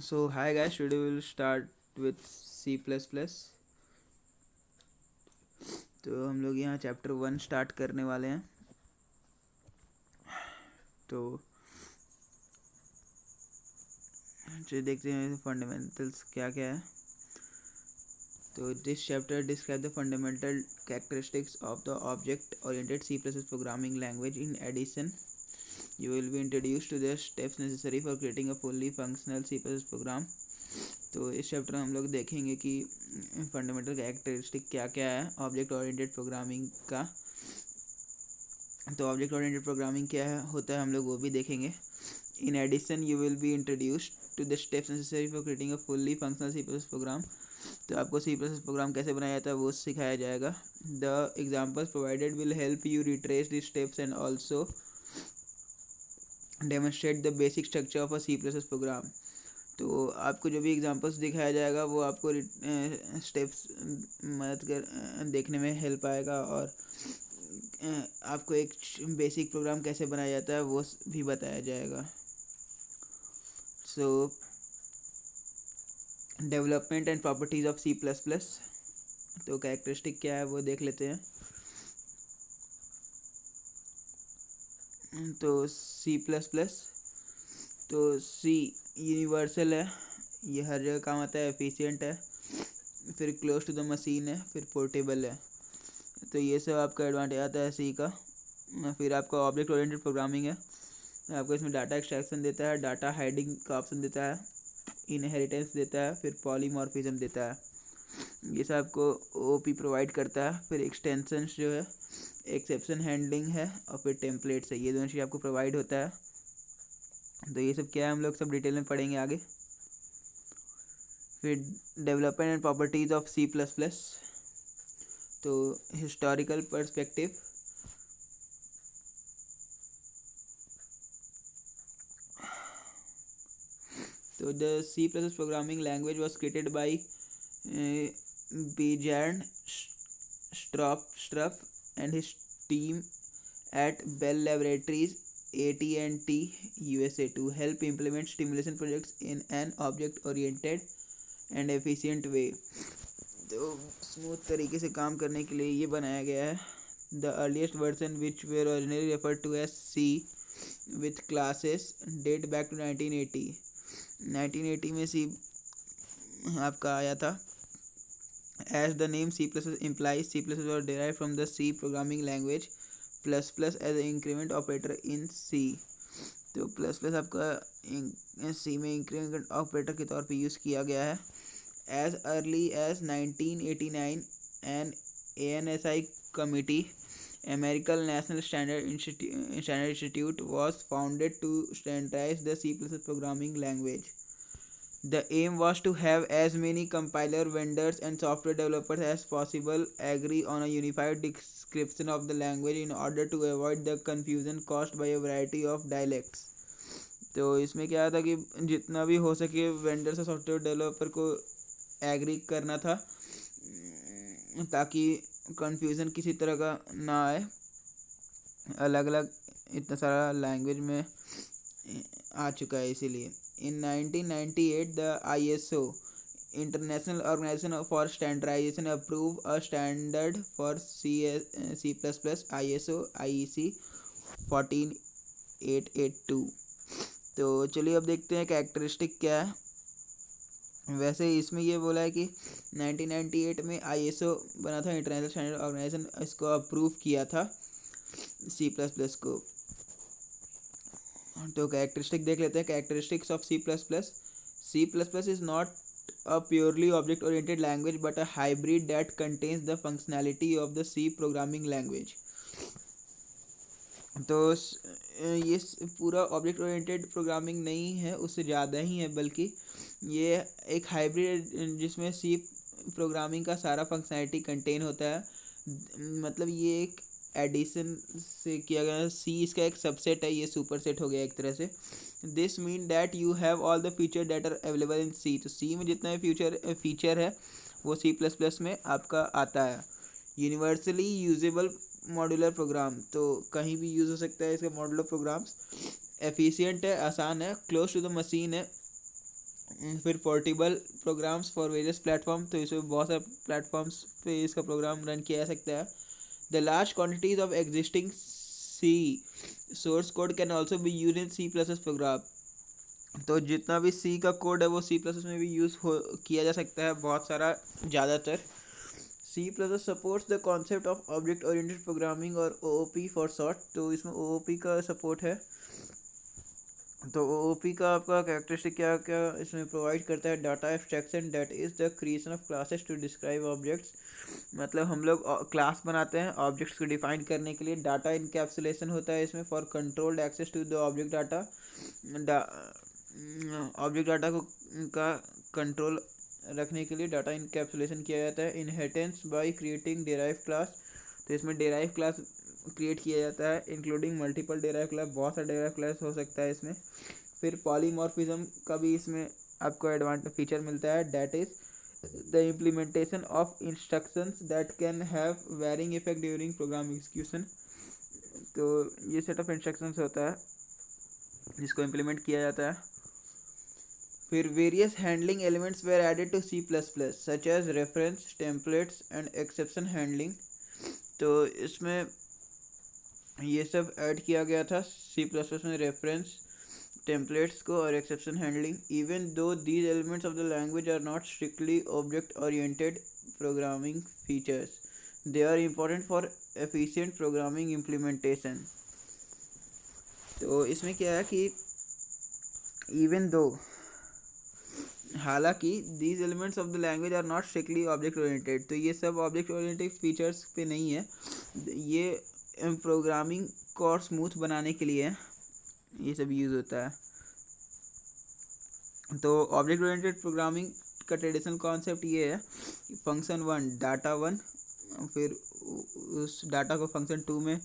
So hi guys, today we will start with C++। तो हम लोग यहाँ चैप्टर 1 स्टार्ट करने वाले हैं। तो चलिए देखते हैं फंडामेंटल्स क्या क्या है। तो this chapter describe the fundamental characteristics of the object oriented C++ programming language. In addition you will be introduced to the steps necessary for creating a fully functional C++ programme. तो इस chapter में हम लोग देखेंगे कि fundamental characteristic क्या क्या है ऑब्जेक्ट ओरिएंटेड प्रोग्रामिंग का। तो ऑब्जेक्ट ओरिएंटेड प्रोग्रामिंग क्या है होता है हम लोग वो भी देखेंगे। In addition you will be introduced to the steps necessary for creating a fully functional C plus program. तो आपको सी प्लस प्रोग्राम कैसे बनाया जाता है वो सिखाया जाएगा। The examples provided will help you retrace the steps and also demonstrate the basic structure of a C plus program. तो आपको जो भी एग्जांपल्स दिखाया जाएगा वो आपको स्टेप्स मदद कर देखने में हेल्प आएगा और आपको एक बेसिक प्रोग्राम कैसे बनाया जाता है वो भी बताया जाएगा। So development and properties of C plus plus. तो कैरेक्टरिस्टिक क्या है वो देख लेते हैं। तो सी प्लस प्लस, तो सी यूनिवर्सल है, ये हर जगह काम आता है, एफिशिएंट है, फिर क्लोज टू द मशीन है, फिर पोर्टेबल है। तो ये सब आपका एडवांटेज आता है सी का। फिर आपका ऑब्जेक्ट ओरिएंटेड प्रोग्रामिंग है, आपको इसमें डाटा एक्सट्रैक्शन देता है, डाटा हाइडिंग का ऑप्शन देता है, इनहेरिटेंस देता है, फिर पॉलीमॉर्फिज्म देता है। ये सब आपको ओपी प्रोवाइड करता है। फिर एक्सटेंशंस जो है, एक्सेप्शन हैंडलिंग है, और फिर टेम्पलेट्स है, ये दोनों चीज़ आपको प्रोवाइड होता है। तो ये सब क्या है हम लोग सब डिटेल में पढ़ेंगे आगे। फिर development and properties of C plus plus. तो हिस्टोरिकल पर्सपेक्टिव, तो the C plus programming language was created by Bjarne Stroup and his team at Bell Laboratories, AT&T USA to help implement simulation projects in an object-oriented and efficient way। तो smooth तरीके से काम करने के लिए ये बनाया गया है। The earliest version which were originally referred to as C with classes date back to 1980। 1980 में सी आपका आया था। As the name C++ implies, C++ was derived from the C programming language plus plus as a increment operator in C. तो plus plus आपका सी में increment operator के तौर पे यूज़ किया गया है। As early as 1989 an ANSI committee, American National Standard Institute was founded to standardize the C++ programming language. The aim was to have as many compiler vendors and software developers as possible agree on a unified description of the language in order to avoid the confusion caused by a variety of dialects। तो इसमें क्या था कि जितना भी हो सके vendors और सॉफ्टवेयर डेवलपर को एग्री करना था ताकि कंफ्यूजन किसी तरह का ना आए। अलग अलग इतना सारा लैंग्वेज में आ चुका है इसीलिए। In 1998, the ISO International Organization for Standardization approved a standard for C++, ISO IEC 14882। तो चलिए अब देखते हैं कैरेक्टरिस्टिक क्या है। वैसे इसमें ये बोला है कि 1998 में ISO बना था, इंटरनेशनल स्टैंडर्ड ऑर्गेनाइजेशन, इसको अप्रूव किया था C++ को। तो कैरेक्टरिस्टिक देख लेते हैं। Characteristics of C plus plus. C plus plus is not a purely object oriented language but a hybrid that contains the functionality of the C programming language. तो ये पूरा ऑब्जेक्ट ओरिएंटेड प्रोग्रामिंग नहीं है, उससे ज़्यादा ही है, बल्कि ये एक हाइब्रिड जिसमें सी प्रोग्रामिंग का सारा फंक्शनैलिटी कंटेन होता है। मतलब ये एक एडिशन से किया गया, सी इसका एक सबसेट है, ये सुपर सेट हो गया एक तरह से। This mean that you have all the feature that are available in C. तो सी में जितना भी फीचर है वो सी प्लस प्लस में आपका आता है। यूनिवर्सली यूजेबल मॉड्यूलर प्रोग्राम, तो कहीं भी यूज़ हो सकता है इसका मॉड्यूलर प्रोग्राम्स। एफिशिएंट है, आसान है, क्लोज टू द मशीन है, फिर portable programs for various platform, तो इसमें बहुत सारे प्लेटफॉर्म्स पे इसका प्रोग्राम रन किया जा सकता है. The large quantities of existing C source code can also be use in C plus plus program. तो जितना भी सी का कोड है वो सी प्लस में भी यूज़ हो किया जा सकता है बहुत सारा, ज़्यादातर. C plus supports the concept of object oriented programming और ओओपी फॉर शॉर्ट. तो इसमें ओओपी का सपोर्ट है. तो ओओपी का आपका कैरेक्टरिस्टिक क्या क्या इसमें प्रोवाइड करता है. Data abstraction, that is the creation of classes to describe objects. मतलब हम लोग क्लास बनाते हैं ऑब्जेक्ट्स को डिफाइन करने के लिए. डाटा इनकैप्सुलेशन होता है इसमें for controlled access to the object data. Object data को का कंट्रोल रखने के लिए डाटा इनकैप्सुलेशन किया जाता है. Inheritance by creating derive class. तो इसमें डेराइव क्लास क्रिएट किया जाता है इंक्लूडिंग मल्टीपल डेराइव क्लास. बहुत सारे डेराइव क्लास हो सकता है इसमें. फिर पॉलीमॉर्फिज्म का भी इसमें आपको एडवांटेज फीचर मिलता है. That is the implementation of instructions that can have varying effect during program execution. तो ये सेट ऑफ इंस्ट्रक्शंस होता है जिसको इम्प्लीमेंट किया जाता है. फिर various handling elements were added to C plus plus such as reference, templates and exception handling. तो इसमें ये सब ऐड किया गया था सी प्लस प्लस में, रेफरेंस, टेम्पलेट्स को और exception handling. Even though these elements of the language are not strictly object oriented programming features, they are important for efficient programming implementation. तो इसमें क्या है कि इवन दो, हालांकि these elements of the language are not strictly object oriented. तो ये सब object oriented features पे नहीं है. ये प्रोग्रामिंग को और स्मूथ बनाने के लिए ये सब यूज़ होता है. तो ऑब्जेक्ट ओरिएंटेड प्रोग्रामिंग का ट्रेडिशनल कॉन्सेप्ट ये है कि फंक्शन 1 डाटा 1, फिर उस डाटा को फंक्शन 2 में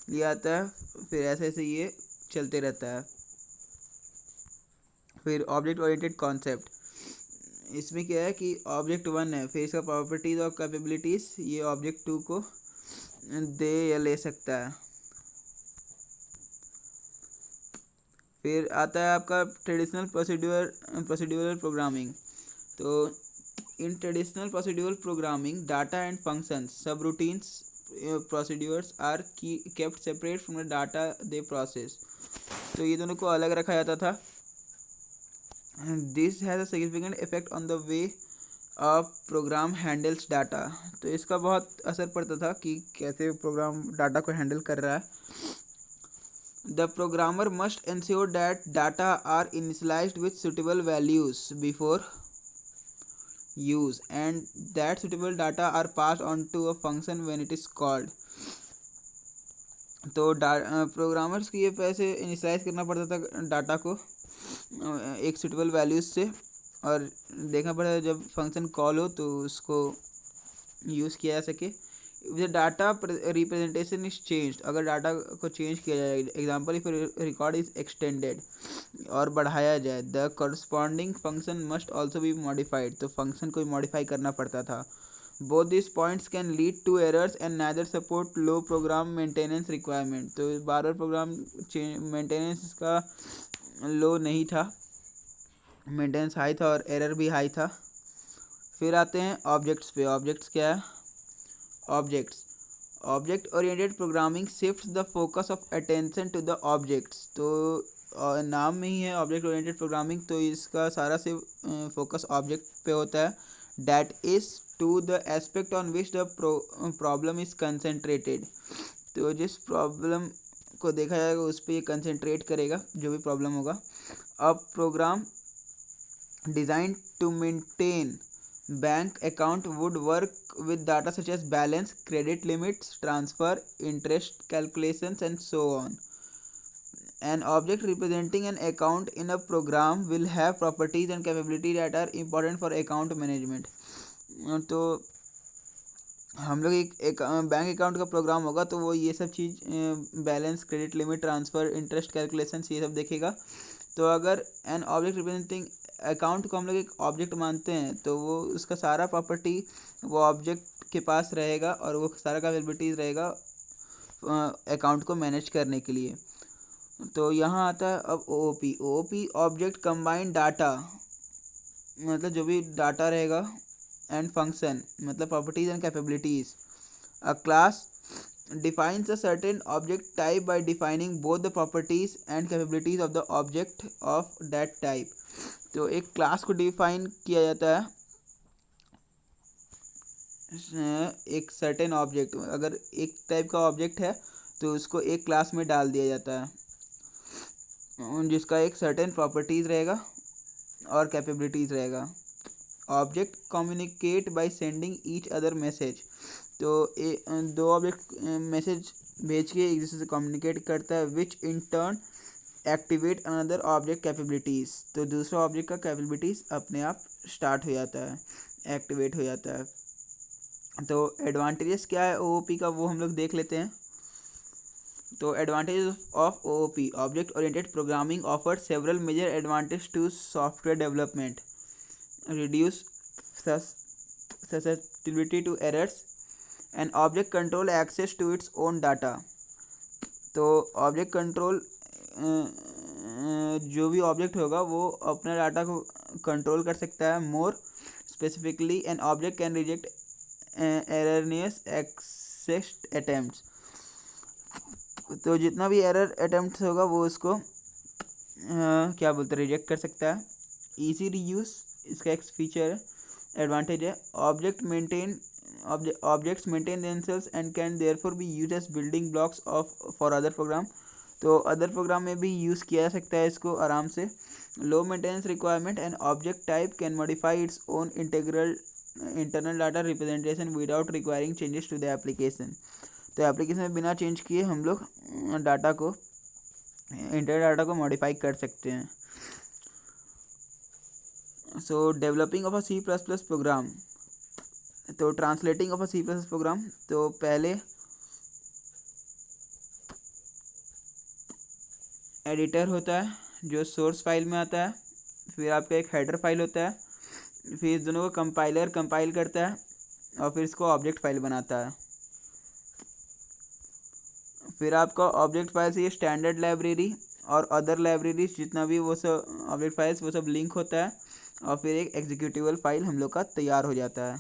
लिया आता है, फिर ऐसे ऐसे ये चलते रहता है. फिर ऑब्जेक्ट ओरिएंटेड कॉन्सेप्ट, इसमें क्या है कि ऑब्जेक्ट 1 है, फिर इसका प्रॉपर्टीज़ और कैपेबिलिटीज़ ये ऑब्जेक्ट 2 को दे या ले सकता है. फिर आता है आपका ट्रेडिशनल प्रोसीड्यूरल प्रोग्रामिंग. तो in traditional procedural programming data and functions subroutines procedures are kept separate from the data they process. तो ये दोनों को अलग रखा जाता था. This has a significant effect on the way program handles data. तो इसका बहुत असर पड़ता था कि कैसे प्रोग्राम डाटा को हैंडल कर रहा है. The programmer must ensure that data are initialized with suitable values before use and that suitable data are passed on to a function when it is called. तो प्रोग्रामर्स को ये पैसे initialise करना पड़ता था डाटा को एक सुटेबल वैल्यूज़ से, और देखना पड़ता था जब फंक्शन कॉल हो तो उसको यूज़ किया जा सके. The data representation is change, अगर डाटा को चेंज किया जाए, example if record is extended और बढ़ाया जाए, the corresponding function must also be modified. तो फंक्शन को मॉडिफाई करना पड़ता था. Both this points can lead to errors and neither support low program maintenance requirement. तो बार बार प्रोग्राम मेंटेनेंस का लो नहीं था, मेंटेनेंस हाई था और एरर भी हाई था. फिर आते हैं ऑब्जेक्ट्स पे. ऑब्जेक्ट्स क्या है? Object oriented programming shifts the focus of attention to the objects. तो नाम में ही है ऑब्जेक्ट ओरिएंटेड प्रोग्रामिंग, तो इसका सारा से फोकस ऑब्जेक्ट पे होता है. That is to the aspect on which the problem is concentrated. तो जिस प्रॉब्लम को देखा जाएगा उस पर ये कंसनट्रेट करेगा, जो भी प्रॉब्लम होगा. अब program design to maintain bank account would work with data such as balance, credit limits, transfer, interest calculations and so on. An object representing an account in a program will have properties and capabilities that are important for account management. तो हम लोग एक bank account का programme होगा तो वो ये सब चीज़ balance, credit limit, transfer, interest calculations ये सब देखेगा. तो अगर एन ऑब्जेक्ट रिप्रेजेंटिंग अकाउंट को हम लोग एक ऑब्जेक्ट मानते हैं तो वो उसका सारा प्रॉपर्टी वो ऑब्जेक्ट के पास रहेगा और वो सारा कैपेबिलिटीज़ रहेगा अकाउंट को मैनेज करने के लिए. तो यहाँ आता है अब ओओपी. ऑब्जेक्ट कंबाइंड डाटा मतलब जो भी डाटा रहेगा, एंड फंक्शन मतलब properties and capabilities. A class defines a certain object type by defining both the properties and capabilities of the object of that type। तो एक क्लास को define किया जाता है एक सर्टेन ऑब्जेक्ट, अगर एक टाइप का ऑब्जेक्ट है तो उसको एक क्लास में डाल दिया जाता है जिसका एक सर्टेन प्रॉपर्टीज रहेगा और कैपेबिलिटीज रहेगा। Object communicate by sending each other message. तो दो ऑब्जेक्ट मैसेज भेज के एक दूसरे से कम्युनिकेट करता है, which in turn activate another object capabilities. तो दूसरा ऑब्जेक्ट का कैपेबिलिटीज़ अपने आप स्टार्ट हो जाता है, एक्टिवेट हो जाता है। तो एडवांटेजेस क्या है ओओपी का वो हम लोग देख लेते हैं। तो advantages of OOP, object oriented programming offer several major advantage to software development, reduce susceptibility to errors and object control access to its own data। तो ऑब्जेक्ट कंट्रोल जो भी ऑब्जेक्ट होगा वो अपने डाटा को कंट्रोल कर सकता है। More specifically an object can reject erroneous access attempts. तो जितना भी एरर अटेम्प्ट होगा वो उसको क्या बोलते हैं, रिजेक्ट कर सकता है। ईजी रीयूज इसका एक फीचर एडवांटेज है। Objects maintain themselves and can therefore be used as building blocks of for other program. तो अदर प्रोग्राम में भी यूज़ किया जा सकता है इसको आराम से। Low maintenance requirement and object type can modify its own internal data representation without requiring changes to the application. तो एप्लीकेशन में बिना चेंज किए हम लोग डाटा को इंटरनल डाटा को मॉडिफाई कर सकते हैं। So developing of a C++ programme, तो translating of a C++ programme, तो पहले एडिटर होता है जो सोर्स फाइल में आता है, फिर आपका एक हेडर फाइल होता है, फिर इस दोनों को कंपाइलर कंपाइल करता है और फिर इसको ऑब्जेक्ट फाइल बनाता है। फिर आपका ऑब्जेक्ट फाइल से ये स्टैंडर्ड लाइब्रेरी और अदर लाइब्रेरीज जितना भी वो सब ऑब्जेक्ट फाइल्स वो सब लिंक होता है और फिर एक एग्जीक्यूटिबल फाइल हम लोग का तैयार हो जाता है।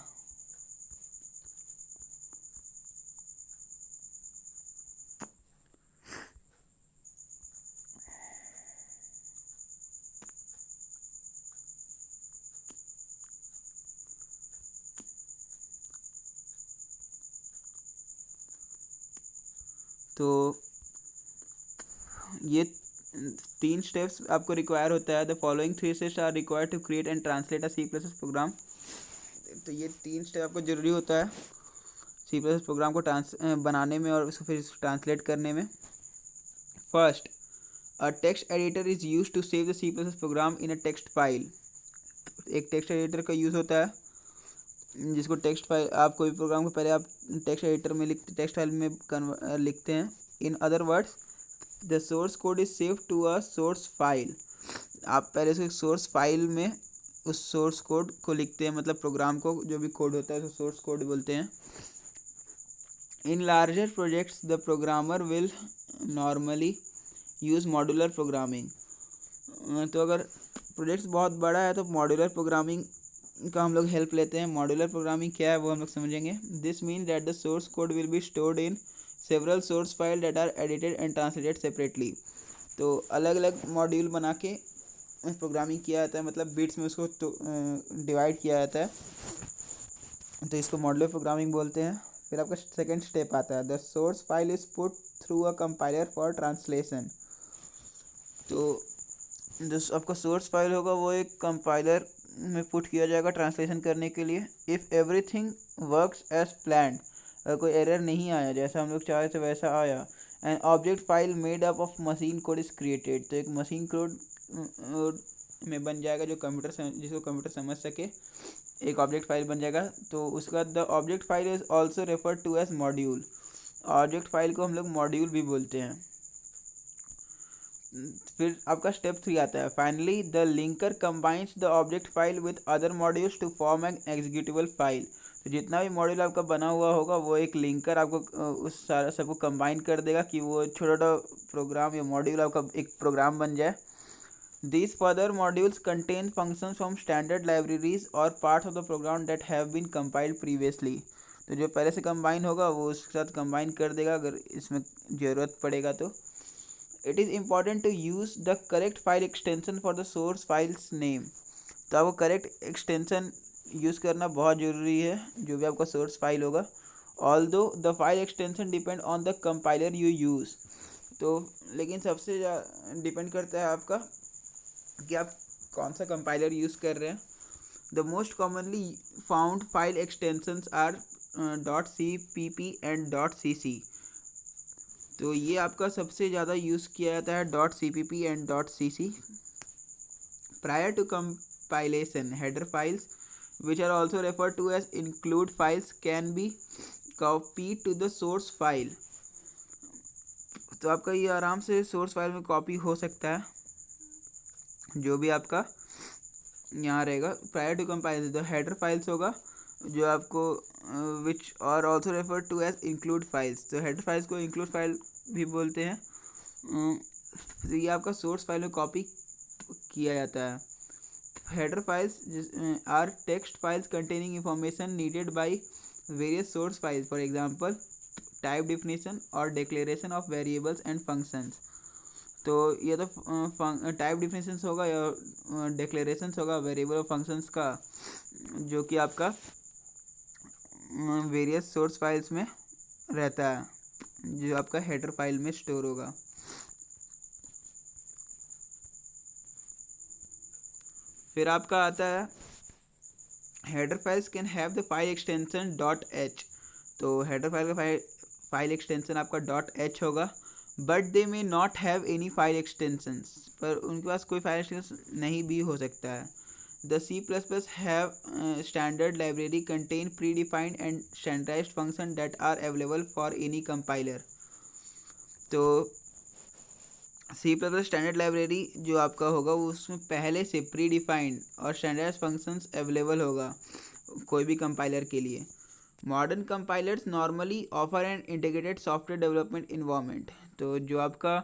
तो ये 3 स्टेप्स आपको रिक्वायर होता है। The following 3 steps are required to create and translate a C++ programme. तो ये 3 स्टेप आपको ज़रूरी होता है C++ प्रोग्राम को बनाने में और उसको फिर ट्रांसलेट करने में। First, a text editor is use to save the C++ program in a text file. एक टेक्स्ट एडिटर का यूज़ होता है जिसको टेक्स्ट फाइल, आप कोई प्रोग्राम को पहले आप टेक्स्ट एडिटर में टेक्स्ट फाइल में लिखते हैं। In other words the source code is save to a source file. आप पहले से सोर्स फाइल में उस सोर्स कोड को लिखते हैं, मतलब प्रोग्राम को जो भी कोड होता है तो सोर्स कोड बोलते हैं। In larger projects the programmer will normally use modular programming. तो अगर प्रोजेक्ट्स बहुत बड़ा है तो मॉड्यूलर प्रोग्रामिंग का हम लोग हेल्प लेते हैं। मॉड्यूलर प्रोग्रामिंग क्या है वो हम लोग समझेंगे। This mean that the source code will be stored in several source file that are edited and translated separately. तो अलग अलग मॉड्यूल बना के प्रोग्रामिंग किया जाता है, मतलब बिट्स में उसको तो डिवाइड किया जाता है, तो इसको मॉड्यूलर प्रोग्रामिंग बोलते हैं। फिर आपका सेकेंड स्टेप आता है, the source file is put through a compiler for translation. तो जो आपका सोर्स फाइल होगा वो एक कंपाइलर में पुट किया जाएगा ट्रांसलेशन करने के लिए। If everything works as planned, अगर कोई एरर नहीं आया जैसा हम लोग चाहे थे वैसा आया, and object file made up of machine code is created, तो एक मशीन कोड में बन जाएगा जो जिसको कंप्यूटर समझ सके, एक ऑब्जेक्ट फाइल बन जाएगा। तो उसके बाद the object file is also refer to as module. Object file को हम लोग मॉड्यूल भी बोलते हैं। फिर आपका स्टेप 3 आता है, finally the linker combines the object file with other modules to form an executable file. तो जितना भी मॉड्यूल आपका बना हुआ होगा वो एक लिंकर आपको उस सारा सबको कंबाइन कर देगा कि वो छोटा छोटा प्रोग्राम या मॉड्यूल आपका एक प्रोग्राम बन जाए। These further modules contain functions from standard libraries or parts of the program that have been compiled previously. तो जो पहले से कंबाइन होगा वो उसके साथ कंबाइन कर देगा अगर इसमें ज़रूरत पड़ेगा तो. It is important to use the correct file extension for the source file's name. तो आपको करेक्ट एक्सटेंशन यूज़ करना बहुत ज़रूरी है जो भी आपका सोर्स फाइल होगा. Although the file extension depend on the compiler you use. तो लेकिन सबसे डिपेंड करता है आपका कि आप कौन सा कंपाइलर यूज़ कर रहे हैं. The most commonly found file extensions are .cpp and .cc. तो ये आपका सबसे ज़्यादा यूज़ किया जाता है .cpp and .cc. Prior to compilation, header files, which are also referred to as include files, can be copied to the source file. तो आपका ये आराम से सोर्स फाइल में कॉपी हो सकता है जो भी आपका यहाँ रहेगा. Prior to compilation the header files होगा जो आपको which are also refer to as include files. तो हेडर फाइल्स को इंक्लूड फाइल भी बोलते हैं. तो ये आपका सोर्स फाइल में कॉपी किया जाता है. Header files are text files containing information needed by various source files, for example type definition or declaration of variables and functions. तो ये तो टाइप डिफिनेशंस होगा या डिक्लेरेशंस होगा वेरिएबल और फंक्शंस का जो कि आपका वेरियस सोर्स फाइल्स में रहता है जो आपका हेडर फाइल में स्टोर होगा. फिर आपका आता है header files can have the file extension .h. तो हेडर फाइल का फाइल एक्सटेंशन आपका .h होगा. But they may not have any file extensions. पर उनके पास कोई फाइल एक्सटेंशन नहीं भी हो सकता है. The C++ have standard library contain pre defined and standardised function that are available for any compiler. तो C++ स्टैंडर्ड लाइब्रेरी जो आपका होगा वो उसमें पहले से प्री डिफाइंड और स्टैंडर्ड फंक्शंस अवेलेबल होगा कोई भी कंपाइलर के लिए. Modern compilers normally offer an integrated software development environment. तो जो आपका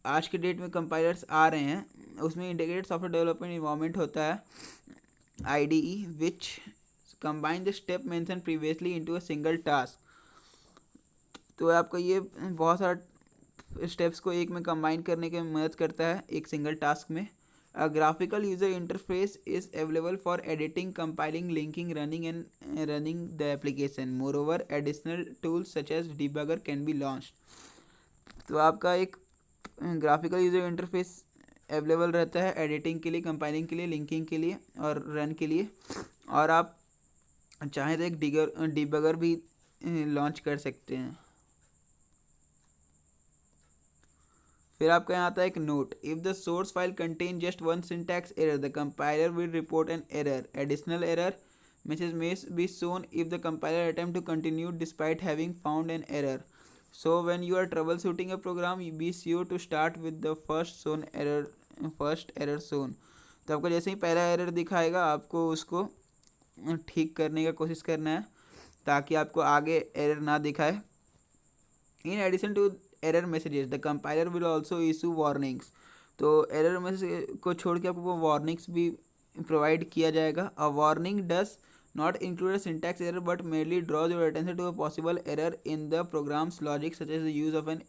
आज के डेट में कंपाइलर्स आ रहे हैं उसमें इंटीग्रेटेड सॉफ्टवेयर डेवलपमेंट इन्वायरमेंट होता है IDE which combine the step mention previously into a single task. तो आपका ये बहुत सारा स्टेप्स को एक में कंबाइन करने की मदद करता है एक सिंगल टास्क में. A graphical user interface is available for editing, compiling, linking, running the application. Moreover, additional tools such as debugger can be launched. तो आपका एक ग्राफिकल यूज़र इंटरफेस अवेलेबल रहता है एडिटिंग के लिए, कंपाइलिंग के लिए, लिंकिंग के लिए और रन के लिए. और आप चाहें तो एक डिबगर भी लॉन्च कर सकते हैं. फिर आपका यहाँ आता है एक note. If the source file contain just one syntax error the compiler will report an error. Additional error message may be shown if the compiler attempt to continue despite having found an error. So when you are troubleshooting a program, be sure to start with the first error shown. तो आपको जैसे ही पहला error दिखाएगा आपको उसको ठीक करने का कोशिश करना है ताकि आपको आगे एरर ना दिखाए. In addition to error messages the compiler will also issue warnings. तो एरर मैसेज को छोड़ के आपको वार्निंग्स भी प्रोवाइड किया जाएगा. A warning does not include a syntax error but merely draws your attention to a possible error in the program's logic such as the use of an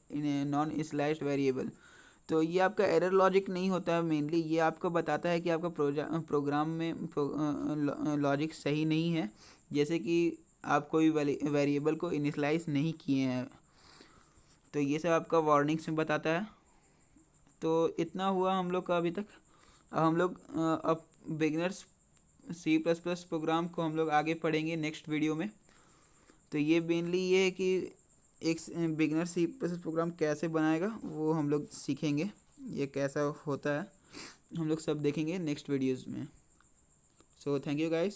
non-initialized variable. तो ये आपका error logic नहीं होता है mainly. ये आपको बताता है कि आपका प्रोग्राम में लॉजिक सही नहीं है जैसे कि आप कोई वेरिएबल को इनिशलाइज नहीं किए हैं. तो ये सब आपका वार्निंग्स में बताता है. तो इतना हुआ हम लोग का अभी तक. अब हम लोग अब बिगनर्स C++ प्रोग्राम को हम लोग आगे पढ़ेंगे नेक्स्ट वीडियो में. तो ये मेनली ये है कि एक बिगनर C++ प्रोग्राम कैसे बनाएगा वो हम लोग सीखेंगे. ये कैसा होता है हम लोग सब देखेंगे नेक्स्ट वीडियोज़ में. So thank you guys.